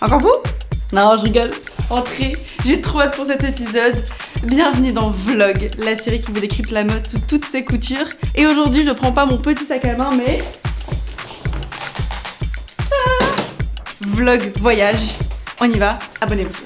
Encore vous? Non, je rigole. Entrez, j'ai trop hâte pour cet épisode. Bienvenue dans Vlog, la série qui vous décrypte la mode sous toutes ses coutures. Et aujourd'hui, je ne prends pas mon petit sac à main, mais... Vlog voyage. On y va, abonnez-vous.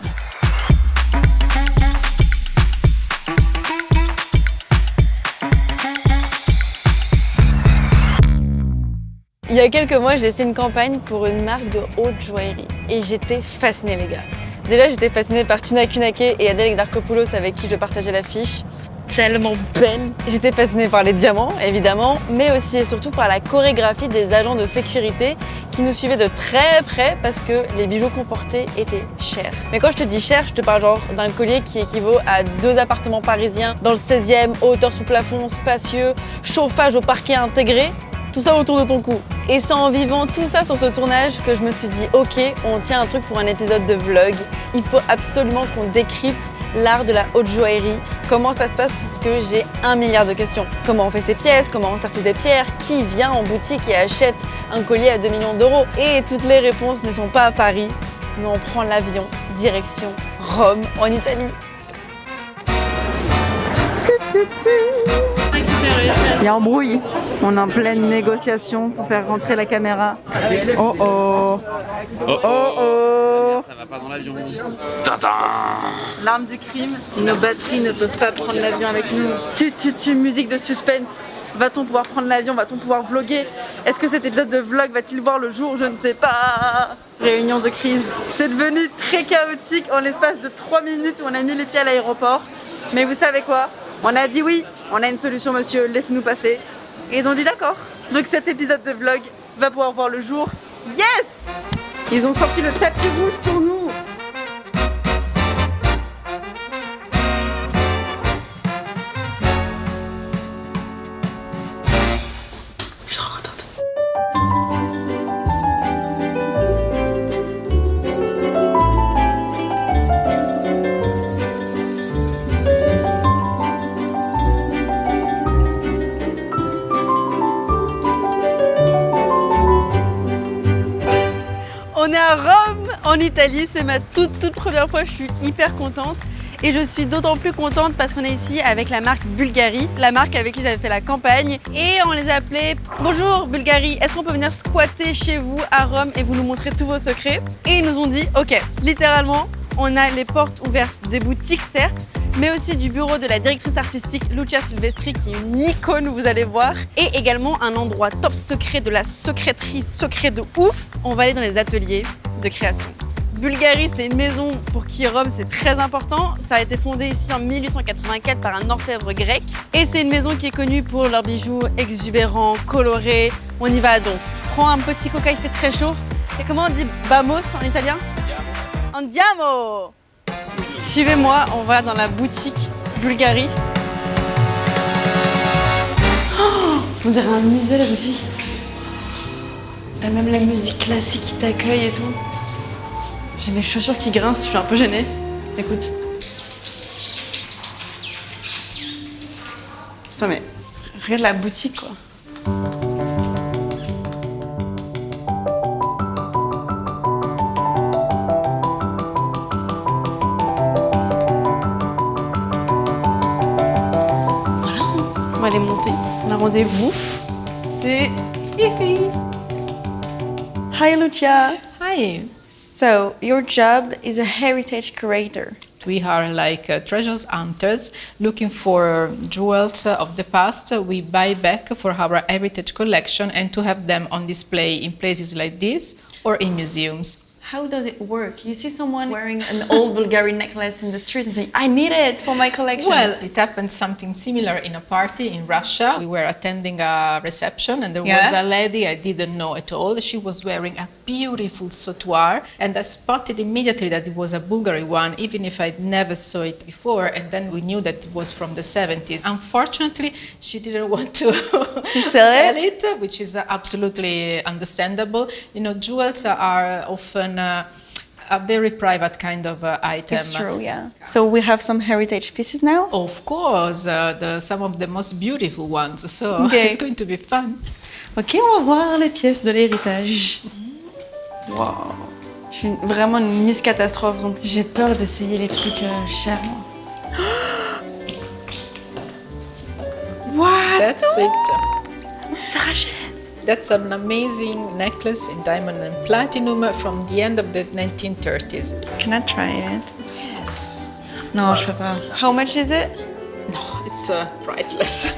Il y a quelques mois, j'ai fait une campagne pour une marque de haute joaillerie et j'étais fascinée, les gars. Déjà, j'étais fascinée par Tina Kunake et Adèle Exarchopoulos avec qui je partageais l'affiche. C'est tellement belle. J'étais fascinée par les diamants, évidemment, mais aussi et surtout par la chorégraphie des agents de sécurité qui nous suivaient de très près parce que les bijoux qu'on portait étaient chers. Mais quand je te dis cher, je te parle genre d'un collier qui équivaut à 2 appartements parisiens dans le 16e, hauteur sous plafond, spacieux, chauffage au parquet intégré. Tout ça autour de ton cou. Et c'est en vivant tout ça sur ce tournage que je me suis dit ok, on tient un truc pour un épisode de vlog. Il faut absolument qu'on décrypte l'art de la haute joaillerie. Comment ça se passe puisque j'ai 1 milliard de questions. Comment on fait ses pièces, comment on sortit des pierres, qui vient en boutique et achète un collier à 2 millions d'euros. Et toutes les réponses ne sont pas à Paris, mais on prend l'avion direction Rome en Italie. Il y a embrouille. On est en pleine négociation pour faire rentrer la caméra. Oh oh. Oh oh. Ça va pas dans l'avion. L'arme du crime. Nos batteries ne peuvent pas prendre l'avion avec nous. Musique de suspense. Va-t-on pouvoir prendre l'avion? Va-t-on pouvoir vlogger? Est-ce que cet épisode de vlog va-t-il voir le jour? Je ne sais pas. Réunion de crise. C'est devenu très chaotique en l'espace de 3 minutes où on a mis les pieds à l'aéroport. Mais vous savez quoi? On a dit oui, on a une solution monsieur, laissez-nous passer. Et ils ont dit d'accord. Donc cet épisode de vlog va pouvoir voir le jour. Yes! Ils ont sorti le tapis rouge pour nous. Je suis trop contente. On est à Rome, en Italie, c'est ma toute première fois, je suis hyper contente. Et je suis d'autant plus contente parce qu'on est ici avec la marque Bulgari, la marque avec qui j'avais fait la campagne. Et on les a appelés « Bonjour Bulgari, est-ce qu'on peut venir squatter chez vous à Rome et vous nous montrer tous vos secrets ?» Et ils nous ont dit « Ok, littéralement, on a les portes ouvertes des boutiques certes, mais aussi du bureau de la directrice artistique Lucia Silvestri qui est une icône, vous allez voir, et également un endroit top secret de la secréterie secret de ouf. On va aller dans les ateliers de création. Bulgari, c'est une maison pour qui Rome c'est très important. Ça a été fondé ici en 1884 par un orfèvre grec. Et c'est une maison qui est connue pour leurs bijoux exubérants, colorés. On y va à donf. Je prends un petit coca, il fait très chaud. Et comment on dit vamos en italien? Andiamo! Suivez-moi, on va dans la boutique Bulgari. Oh, on dirait un musée la boutique. T'as même la musique classique qui t'accueille et tout. J'ai mes chaussures qui grincent, je suis un peu gênée. Écoute. Attends mais, regarde la boutique quoi. On va aller monter. On a rendez-vous. C'est ici. Hi Lucia. Hi. So, your job is a heritage curator. We are like treasures hunters looking for jewels of the past we buy back for our heritage collection and to have them on display in places like this or in museums. How does it work? You see someone wearing an old Bulgarian necklace in the street and saying, I need it for my collection. Well, it happened something similar in a party in Russia. We were attending a reception and there was a lady I didn't know at all. She was wearing a beautiful sautoir and I spotted immediately that it was a Bulgari one, even if I never saw it before. And then we knew that it was from the 70s. Unfortunately, she didn't want to sell it, which is absolutely understandable. You know, jewels are often a very private kind of item. It's true, yeah. So we have some heritage pieces now? Of course, some of the most beautiful ones, so it's going to be fun. Ok, on va voir les pièces de l'héritage. Wow. Je suis vraiment une Miss Catastrophe, donc j'ai peur d'essayer les trucs chers. What? That's it. Sarah Jane. That's an amazing necklace in diamond and platinum from the end of the 1930s. Can I try it? Yes. Non, je peux pas. How much is it? No, it's priceless.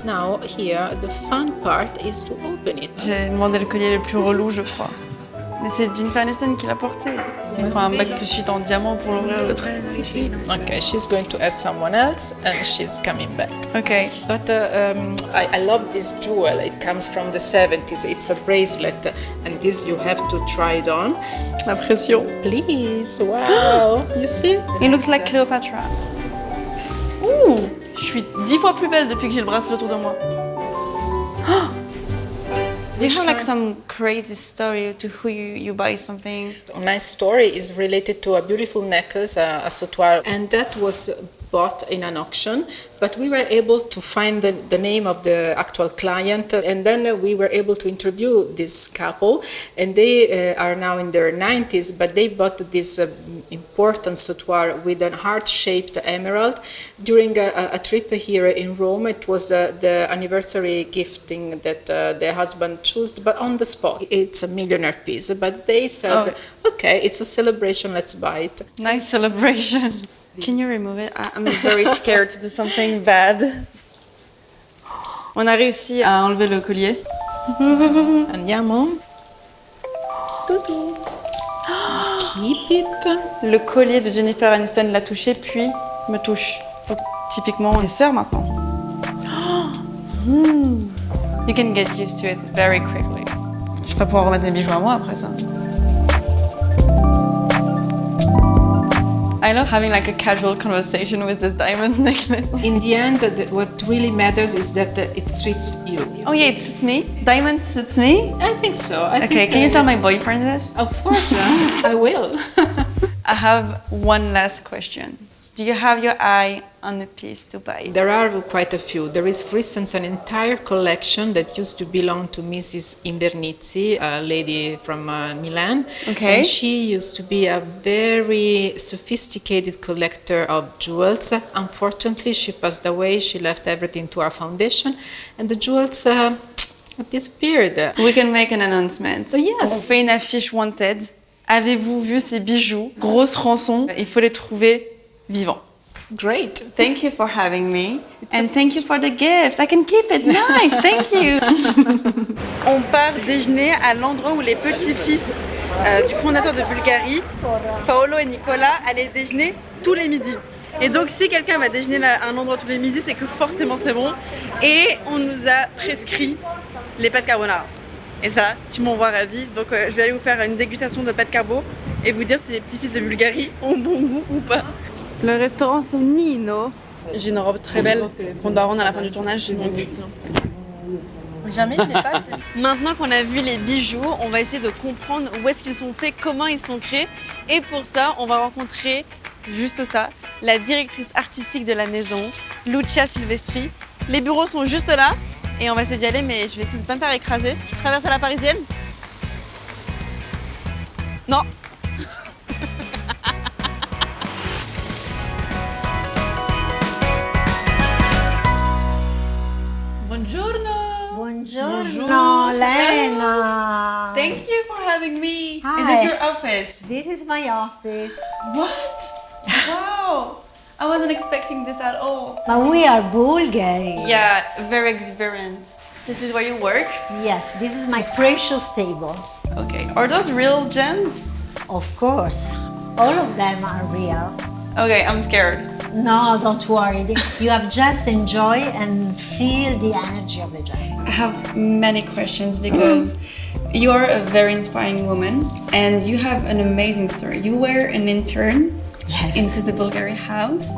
Now here, the fun part is to open it. J'ai demandé le collier le plus relou, je crois. Mais c'est Jennifer Aniston qui l'a porté. Il faut un bac plus 8 en diamant pour l'ouvrir le truc. Okay, she's going to ask someone else and she's coming back. Okay. But I love this jewel. It comes from the 70s. It's a bracelet and this you have to try it on. La pression. Please, wow, you see? It looks like Cleopatra. Ouh, je suis 10 fois plus belle depuis que j'ai le bracelet autour de moi. Oh! Do you have like some crazy story to who you buy something? A nice story is related to a beautiful necklace, a sautoir, and that was bought in an auction, but we were able to find the name of the actual client, and then we were able to interview this couple, and they are now in their 90s, but they bought this important sautoir with a heart-shaped emerald during a trip here in Rome. It was the anniversary gifting that the husband chose, but on the spot. It's a millionaire piece, but they said, okay, it's a celebration, let's buy it. Nice celebration. Can you remove it? I'm very scared to do something bad. On a réussi à enlever le collier. Andiamo. Keep it. Le collier de Jennifer Aniston l'a touché, puis me touche. Donc, typiquement, on est sœurs maintenant. You can get used to it very quickly. Je vais pas pouvoir remettre mes bijoux à moi après ça. I love having like a casual conversation with this diamond necklace. In the end, what really matters is that it suits you. Oh yeah, it suits me. Diamond suits me. I think so. Okay, can you tell my boyfriend this? Of course, I will. I have one last question. Do you have your eye on a piece to buy? There are quite a few. There is, for instance, an entire collection that used to belong to Mrs. Invernizzi, a lady from Milan. Okay. And she used to be a very sophisticated collector of jewels. Unfortunately, she passed away. She left everything to our foundation, and the jewels disappeared. We can make an announcement. Oh, yes. On fait une affiche wanted. Avez-vous vu ces bijoux? Grosse rançon. Il faut les trouver vivants. Great. Thank you for having me. And thank you for the gifts. I can keep it. Nice. Thank you. On part déjeuner à l'endroit où les petits-fils du fondateur de Bulgarie, Paolo et Nicolas, allaient déjeuner tous les midis. Et donc si quelqu'un va déjeuner à un endroit tous les midis, c'est que forcément c'est bon. Et on nous a prescrit les pâtes carbonara. Et ça, tu m'en vois ravie. Donc je vais aller vous faire une dégustation de pâtes carbo et vous dire si les petits-fils de Bulgarie ont bon goût ou pas. Le restaurant c'est Nino. J'ai une robe très belle qu'on doit rendre à la fin du tournage. Jamais, je n'ai pas. Maintenant qu'on a vu les bijoux, on va essayer de comprendre où est-ce qu'ils sont faits, comment ils sont créés. Et pour ça, on va rencontrer juste ça, la directrice artistique de la maison, Lucia Silvestri. Les bureaux sont juste là et on va essayer d'y aller, mais je vais essayer de ne pas me faire écraser. Je traverse à la parisienne. Non. Buongiorno. Buongiorno, Lena. Thank you for having me. Hi. Is this your office? This is my office. What? Wow. I wasn't expecting this at all. But we are Bulgarian. Yeah, very experienced. This is where you work? Yes, this is my precious table. Okay. Are those real gems? Of course, all of them are real. Okay, I'm scared. No, don't worry. You have just enjoy and feel the energy of the gems. I have many questions because you are a very inspiring woman and you have an amazing story. You were an intern into the Bulgari house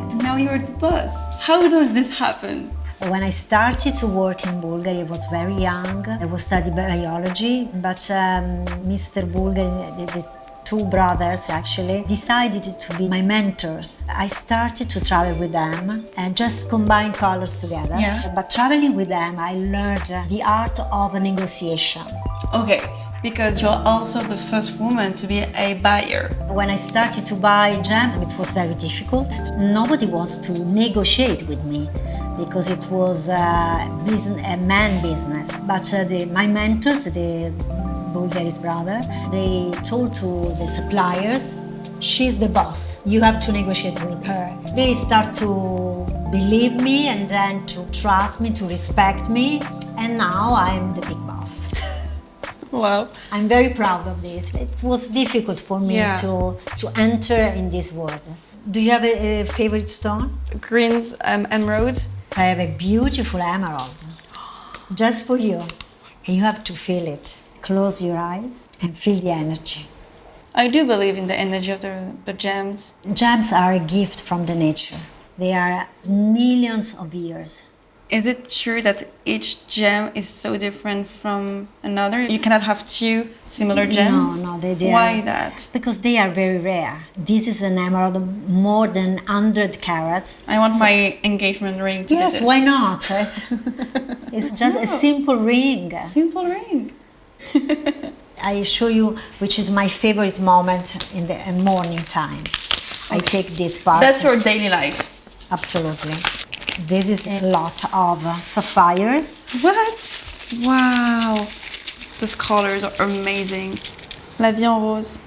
and now you're the boss. How does this happen? When I started to work in Bulgaria, I was very young. I was studying biology, but Mr. Bulgari, the two brothers actually, decided to be my mentors. I started to travel with them and just combine colors together. Yeah. But traveling with them, I learned the art of negotiation. Okay, because you're also the first woman to be a buyer. When I started to buy gems, it was very difficult. Nobody wants to negotiate with me because it was a man business. But my mentors, the Bulgari's brother, they told to the suppliers, she's the boss. You have to negotiate with her. They start to believe me and then to trust me, to respect me. And now I'm the big boss. Wow. I'm very proud of this. It was difficult for me to enter in this world. Do you have a favorite stone? Green's emerald. I have a beautiful emerald. Just for you. And you have to feel it. Close your eyes and feel the energy. I do believe in the energy of the gems. Gems are a gift from the nature. They are millions of years. Is it true that each gem is so different from another? You cannot have two similar gems? No, they Why are, that? Because they are very rare. This is an emerald more than 100 carats. I want my engagement ring to be Yes, this. why not? It's just a simple ring. Simple ring. I show you which is my favorite moment in the morning time. I take this part. That's your daily life. Absolutely. This is a lot of sapphires. What? Wow. Those colors are amazing. La vie en rose.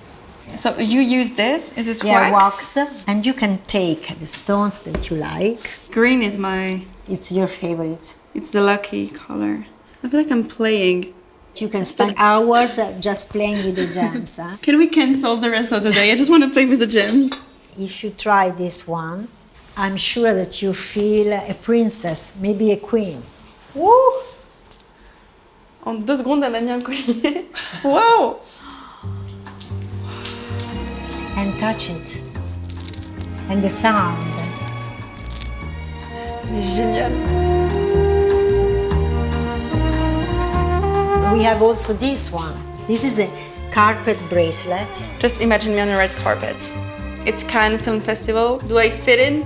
Yes. So you use this? Is this wax? Wax. And you can take the stones that you like. Green is my... It's your favorite. It's the lucky color. I feel like I'm playing. You can spend hours just playing with the gems. Huh? Can we cancel the rest of the day? I just want to play with the gems. If you try this one, I'm sure that you feel a princess, maybe a queen. Woo! En 2 secondes, elle m'a mis un collier. Wow! And touch it. And the sound. C'est génial. We have also this one. This is a carpet bracelet. Just imagine me on a red carpet. It's Cannes Film Festival. Do I fit in?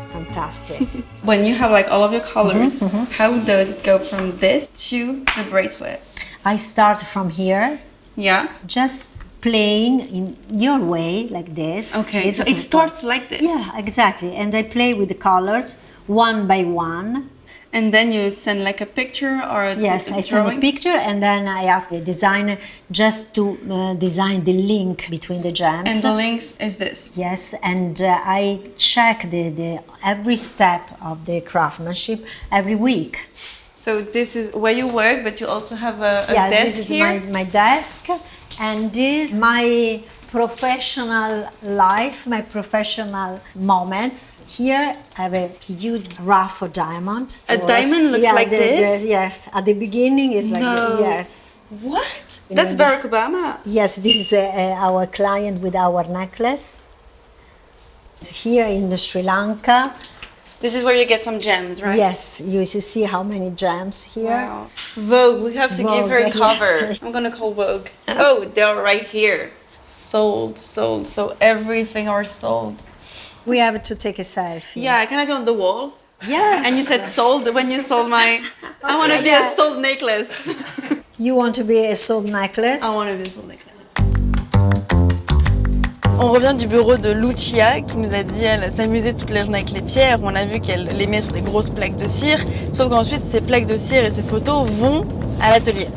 Fantastic. When you have like all of your colors, how does it go from this to the bracelet? I start from here, Yeah. just playing in your way, like this. Okay, This so is it the starts like this. Yeah, exactly. And I play with the colors one by one. And then you send like a picture or a Yes, a I send a drawing? picture and then I ask the designer just to design the link between the gems. And the links is this. Yes, and I check the every step of the craftsmanship every week. So this is where you work, but you also have a Yeah, desk this is here. my desk, and this is my professional life, my professional moments. Here I have a huge rough of diamond. A diamond looks like this? Yes, at the beginning it's like No. yes. What? You That's know, Barack Obama. Yes, this is our client with our necklace. It's here in the Sri Lanka. This is where you get some gems, right? Yes, you should see how many gems here. Wow. Vogue, we have to give her a Vogue, cover. yes. I'm gonna call Vogue. Oh, they're right here. Sold. So everything are sold. We have to take a selfie. Yeah, can I be on the wall? Yes. And you said sold when you sold my... I want to be Yeah. a sold necklace. You want to be a sold necklace? I want to be a sold necklace. On revient du bureau de Lucia qui nous a dit elle s'amusait toute la journée avec les pierres. On a vu qu'elle les met sur des grosses plaques de cire. Sauf qu'ensuite ces plaques de cire et ces photos vont à l'atelier.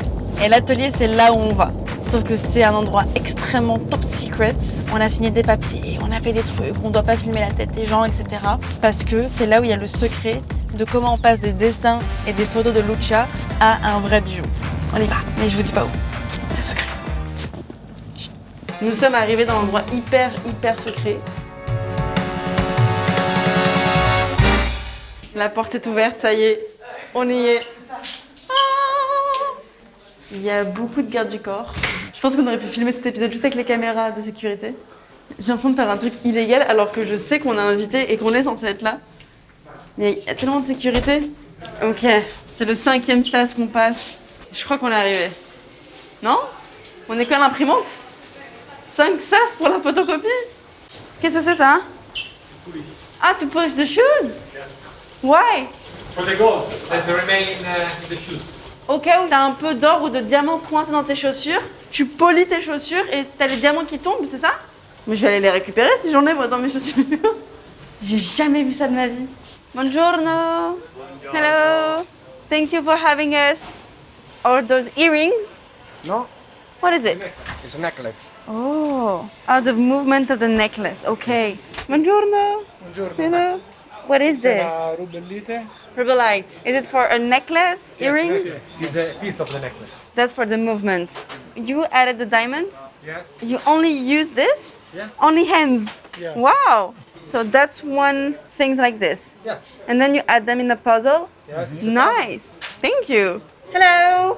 Et l'atelier c'est là où on va. Sauf que c'est un endroit extrêmement top secret. On a signé des papiers, on a fait des trucs, on ne doit pas filmer la tête des gens, etc. Parce que c'est là où il y a le secret de comment on passe des dessins et des photos de Lucia à un vrai bijou. On y va, mais je vous dis pas où. C'est secret. Nous sommes arrivés dans un endroit hyper secret. La porte est ouverte, ça y est, on y est. Ah, il y a beaucoup de gardes du corps. Je pense qu'on aurait pu filmer cet épisode juste avec les caméras de sécurité. J'ai l'impression de faire un truc illégal alors que je sais qu'on a invité et qu'on est censé être là. Mais il y a tellement de sécurité. Ok, c'est le 5e sas qu'on passe. Je crois qu'on est arrivé. Non? On est quand l'imprimante? 5 sas pour la photocopie? Qu'est-ce que c'est ça? Ah, to polish the shoes? Why? For the gold that remain in the shoes. Au cas où t'as un peu d'or ou de diamant coincé dans tes chaussures, Tu polis tes chaussures et t'as les diamants qui tombent, c'est ça? Mais je vais aller les récupérer si j'en ai moi dans mes chaussures. J'ai jamais vu ça de ma vie. Buongiorno. Hello. Thank you for having us. Are those earrings? No, What is it? it's a necklace. Oh, the movement of the necklace. Okay. Buongiorno. Buongiorno. Hello. What is this? Rubellite. Rubellite. Is it for a necklace, earrings? Yes, it's a piece of the necklace. That's for the movement. You added the diamonds? Yes. You only use this? Yeah. Only hands? Yeah. Wow! So that's one thing like this. Yes. And then you add them in a puzzle? Yes. Nice! Thank you! Hello!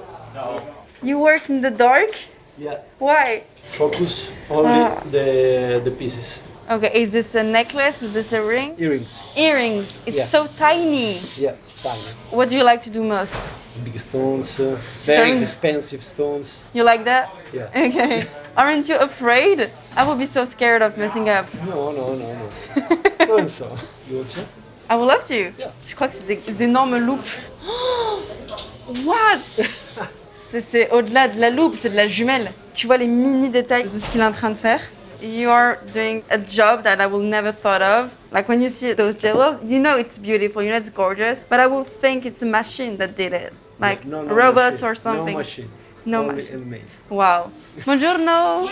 You work in the dark? Yeah, Why? focus only the pieces. Okay, is this a necklace? Is this a ring? Earrings. Earrings. It's Yeah. so tiny. Yeah, it's tiny. What do you like to do most? Big stones, very Stones? expensive stones. You like that? Yeah. Okay. Aren't you afraid? I would be so scared of messing up. No. So and so. You want to? I would love to. Yeah. Je crois que c'est des énormes loupes. What? C'est au-delà de la loupe, c'est de la jumelle. Tu vois les mini détails de ce qu'il est en train de faire. You are doing a job that I will never thought of. Like when you see those jewels, you know it's beautiful, you know it's gorgeous, but I will think it's a machine that did it. Like No robots machine. or something. No machine. No Only machine. handmade. Wow. Buongiorno.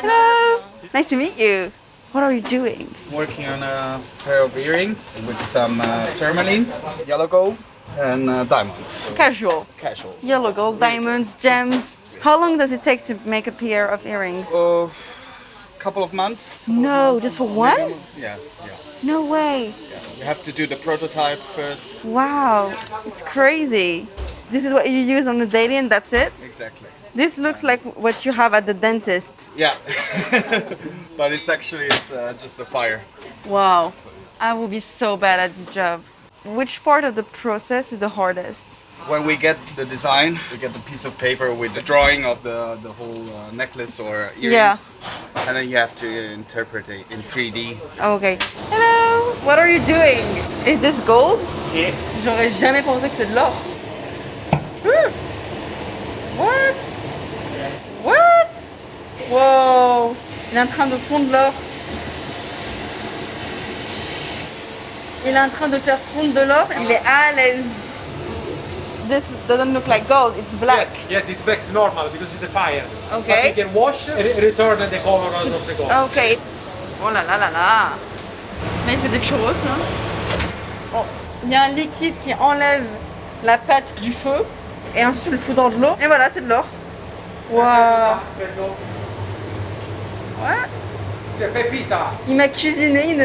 Hello. Nice to meet you. What are you doing? Working on a pair of earrings with some tourmalines, yellow gold, and diamonds. Casual. Casual. Yellow gold, diamonds, gems. How long does it take to make a pair of earrings? Couple of months. No, just for one? Yeah. No way. You have to do the prototype first. Wow, it's crazy. This is what you use on a daily and that's it? Exactly. This looks like what you have at the dentist. Yeah. But it's just a fire. Wow, I will be so bad at this job. Which part of the process is the hardest? When we get the design, we get the piece of paper with the drawing of the whole necklace or earrings. Yeah. And then you have to interpret it in 3D. Okay. Hello, what are you doing? Is this gold? J'aurais jamais pensé que c'est de l'or. What? What? Wow. Il est en train de fondre l'or. Il est en train de faire fondre de l'or. Il est à l'aise. This doesn't look like gold, it's black. Yes, it's black normal because it's a fire. Okay. But you can wash and return the color of the gold. Ok. Oh là là là là. Là, il fait des churros, là. Oh, il y a un liquide qui enlève la pâte du feu. Et ensuite, tu le fous dans de l'eau. Et voilà, c'est de l'or. Waouh. What? C'est pepita. Il m'a cuisiné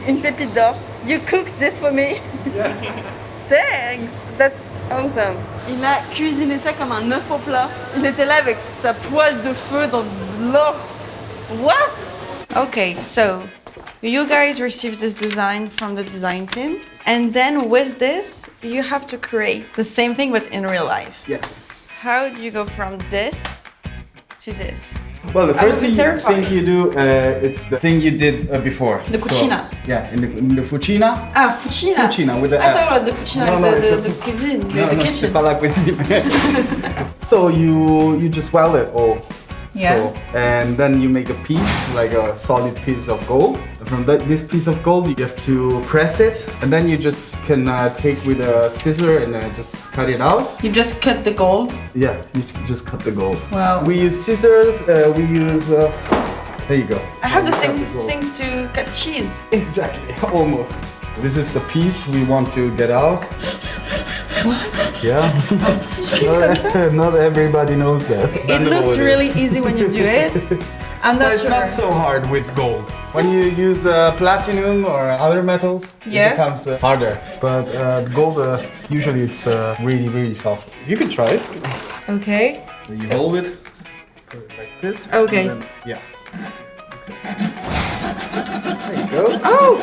une pépite d'or. You cooked this for me. Thanks. That's awesome. Il a cuisiné ça comme un œuf au plat. Il était là avec sa poêle de feu dans de l'or. What? Okay, so you guys received this design from the design team. And then with this, you have to create the same thing but in real life. Yes. How do you go from this to this? Well, the I first would be terrified. thing you do, it's the thing you did before. The cucina. Yeah, in the fucina. Ah, fucina. Fucina with the I F. thought the cucina, No, no, it's a the fu- cuisine, No, the no, kitchen. c'est pas la cuisine. So you just weld it all. Yeah. So, and then you make a piece, like a solid piece of gold. From this piece of gold, you have to press it, and then you just can take with a scissor and just cut it out. You just cut the gold. Yeah, you just cut the gold. Wow. We use scissors. We use. There you go. I have the Cut same gold. thing to cut cheese. Exactly, almost. This is the piece we want to get out. Yeah. Comme ça. Not everybody knows that. It looks really easy when you do it. I'm not But it's sure. not so hard with gold. When you use platinum or other metals, Yeah. it becomes harder. But gold, usually it's really, really soft. You can try it. Okay. You hold it, put it like this. Okay. and then- yeah. Exactly. There you go. Oh!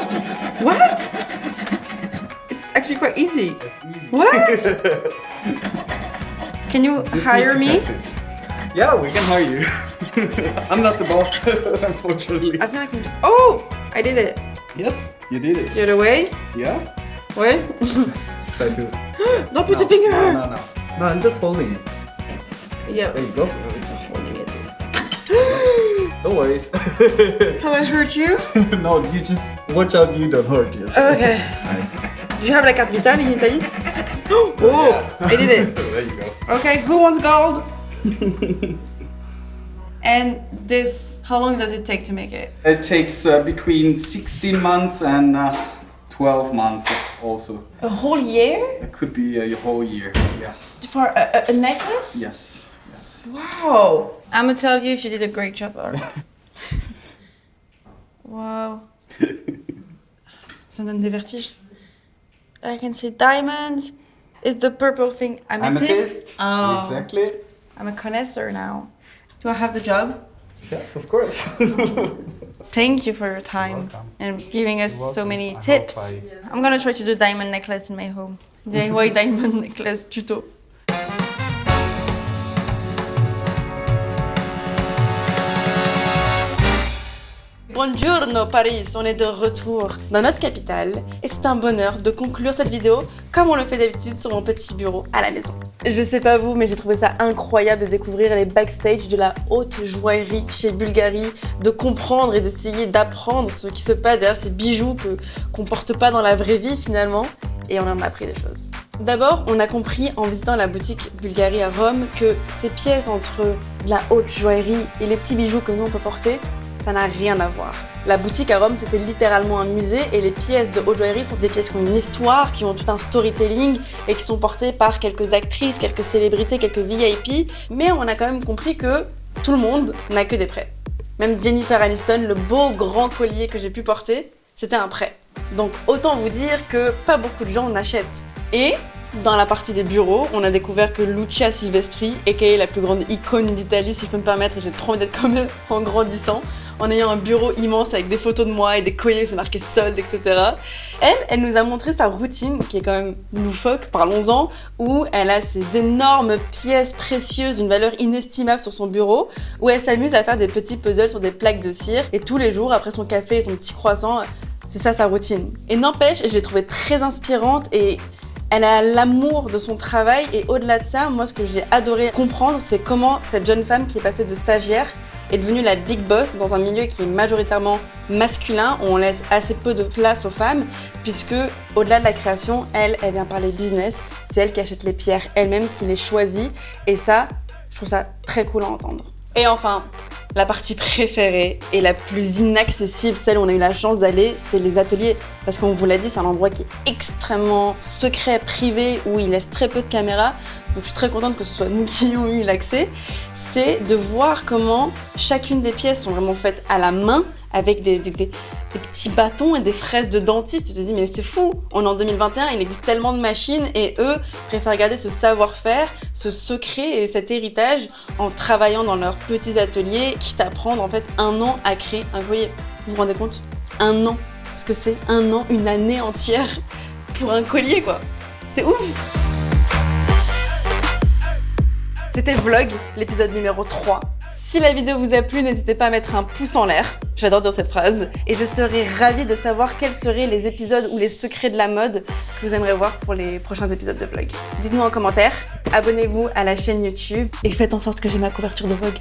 What? It's actually quite easy. That's easy. What? Can you Just hire need to me? cut this. Yeah, we can hire you. I'm not the boss, unfortunately. I feel like I'm just. Oh! I did it. Yes, you did it. The other way. Yeah? Ouais. Try to. Don't put your finger. No, I'm just holding it. Yeah. There you go. Holding it. Don't worry. Have I hurt you? No, you just watch out you don't hurt yourself. Okay. Nice. Do you have la carte vitale in Italy? Oh, I did it. There you go. Okay, who wants gold? And this, how long does it take to make it? It takes between 16 months and 12 months also. A whole year? It could be a whole year, yeah. For a necklace? Yes, yes. Wow. I'm gonna tell you if you did a great job. Wow. Ça me donne des vertiges. I can see diamonds. Is the purple thing amethyst? Oh. Exactly. I'm a connoisseur now. Do I have the job? Yes, of course. Thank you for your time and giving us so many tips. I'm gonna try to do diamond necklace in my home. DIY diamond necklace tuto. Buongiorno Paris, on est de retour dans notre capitale et c'est un bonheur de conclure cette vidéo comme on le fait d'habitude sur mon petit bureau à la maison. Je sais pas vous, mais j'ai trouvé ça incroyable de découvrir les backstage de la haute joaillerie chez Bulgari, de comprendre et d'essayer d'apprendre ce qui se passe derrière ces bijoux qu'on porte pas dans la vraie vie finalement, et on en a appris des choses. D'abord, on a compris en visitant la boutique Bulgari à Rome que ces pièces entre la haute joaillerie et les petits bijoux que nous on peut porter, ça n'a rien à voir. La boutique à Rome, c'était littéralement un musée et les pièces de haute joaillerie sont des pièces qui ont une histoire, qui ont tout un storytelling et qui sont portées par quelques actrices, quelques célébrités, quelques VIP. Mais on a quand même compris que tout le monde n'a que des prêts. Même Jennifer Aniston, le beau grand collier que j'ai pu porter, c'était un prêt. Donc autant vous dire que pas beaucoup de gens en achètent. Et dans la partie des bureaux, on a découvert que Lucia Silvestri, aka la plus grande icône d'Italie, si je peux me permettre, et j'ai trop envie d'être comme elle en grandissant, en ayant un bureau immense avec des photos de moi et des colliers où c'est marqué solde, etc. Elle nous a montré sa routine, qui est quand même loufoque, parlons-en, où elle a ces énormes pièces précieuses d'une valeur inestimable sur son bureau, où elle s'amuse à faire des petits puzzles sur des plaques de cire, et tous les jours, après son café et son petit croissant, c'est ça sa routine. Et n'empêche, je l'ai trouvée très inspirante et elle a l'amour de son travail, et au-delà de ça, moi ce que j'ai adoré comprendre, c'est comment cette jeune femme qui est passée de stagiaire est devenue la big boss dans un milieu qui est majoritairement masculin, où on laisse assez peu de place aux femmes, puisque au-delà de la création, elle vient parler business, c'est elle qui achète les pierres elle-même, qui les choisit, et ça, je trouve ça très cool à entendre. Et enfin, la partie préférée et la plus inaccessible, celle où on a eu la chance d'aller, c'est les ateliers. Parce qu'on vous l'a dit, c'est un endroit qui est extrêmement secret, privé, où il laisse très peu de caméras. Donc je suis très contente que ce soit nous qui ayons eu l'accès. C'est de voir comment chacune des pièces sont vraiment faites à la main, avec des petits bâtons et des fraises de dentiste. Tu te dis mais c'est fou, on est en 2021, il existe tellement de machines et eux préfèrent garder ce savoir-faire, ce secret et cet héritage en travaillant dans leurs petits ateliers, quitte à prendre en fait 1 an à créer un collier. Vous vous rendez compte? 1 an, ce que c'est 1 an, une année entière pour un collier quoi. C'est ouf! C'était Vlog, l'épisode numéro 3. Si la vidéo vous a plu, n'hésitez pas à mettre un pouce en l'air. J'adore dire cette phrase. Et je serais ravie de savoir quels seraient les épisodes ou les secrets de la mode que vous aimeriez voir pour les prochains épisodes de Vlog. Dites-nous en commentaire, abonnez-vous à la chaîne YouTube et faites en sorte que j'ai ma couverture de Vogue.